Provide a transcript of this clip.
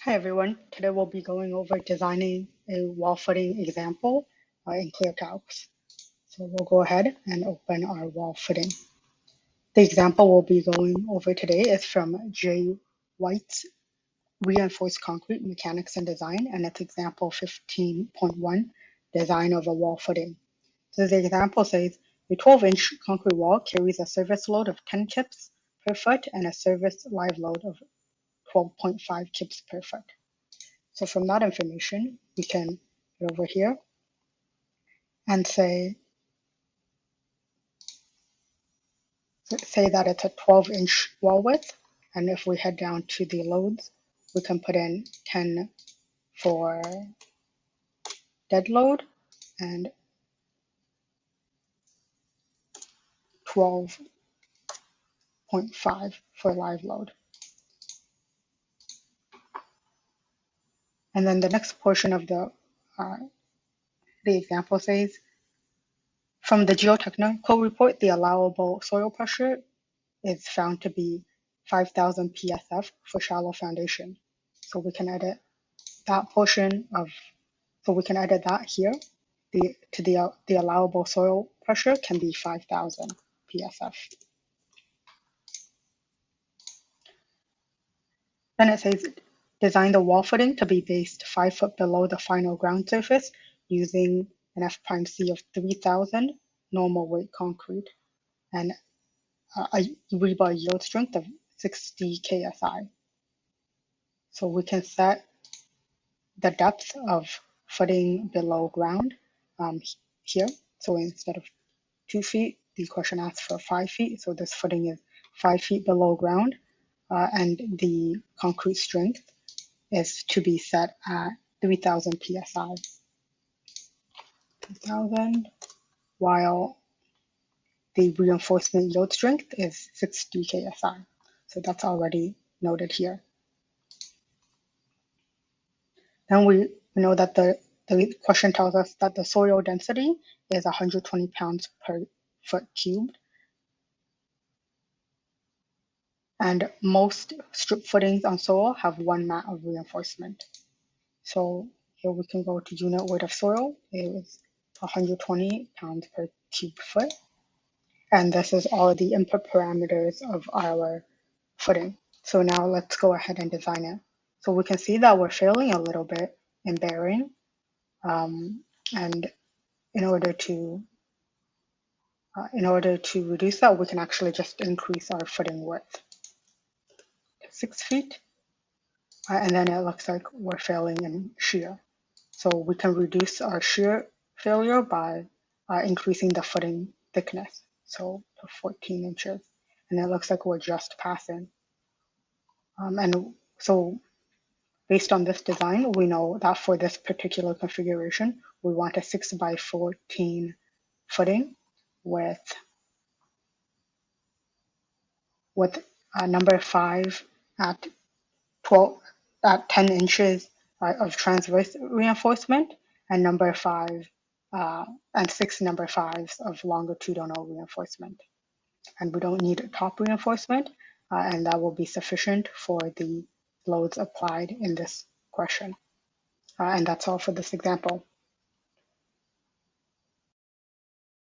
Hi everyone, today we'll be going over designing a wall footing example in ClearCalcs. So we'll go ahead and open our wall footing. The example we'll be going over today is from J. White's Reinforced Concrete Mechanics and Design, and it's example 15.1, Design of a Wall Footing. So the example says, a 12-inch concrete wall carries a service load of 10 kips per foot and a service live load of 12.5 kips per foot. So from that information, we can go over here and say that it's a 12-inch wall width. And if we head down to the loads, we can put in 10 for dead load and 12.5 for live load. And then the next portion of the example says, from the geotechnical report, the allowable soil pressure is found to be 5,000 psf for shallow foundation. So we can edit that portion of, so we can edit that here. The allowable soil pressure can be 5,000 psf. Then it says, design the wall footing to be based 5 foot below the final ground surface using an F prime C of 3,000 normal weight concrete and a rebar yield strength of 60 ksi. So we can set the depth of footing below ground here. So instead of 2 feet, the question asks for 5 feet. So this footing is 5 feet below ground, and the concrete strength is to be set at 3,000 psi. 3,000, while the reinforcement yield strength is 60 ksi. So that's already noted here. Then we know that the question tells us that the soil density is 120 pounds per foot cubed. And most strip footings on soil have 1 mat of reinforcement. So here we can go to unit weight of soil. It is 120 pounds per cube foot. And this is all the input parameters of our footing. So now let's go ahead and design it. So we can see that we're failing a little bit in bearing. And in order to reduce that, we can actually just increase our footing width to 6 feet. And then it looks like we're failing in shear. So we can reduce our shear failure by increasing the footing thickness, so to 14 inches. And it looks like we're just passing. And so based on this design, we know that for this particular configuration, we want a 6 by 14 footing with number 5 at 10 inches of transverse reinforcement, and number 5 and 6 number 5s of longitudinal reinforcement. And we don't need top reinforcement, and that will be sufficient for the loads applied in this question. And that's all for this example.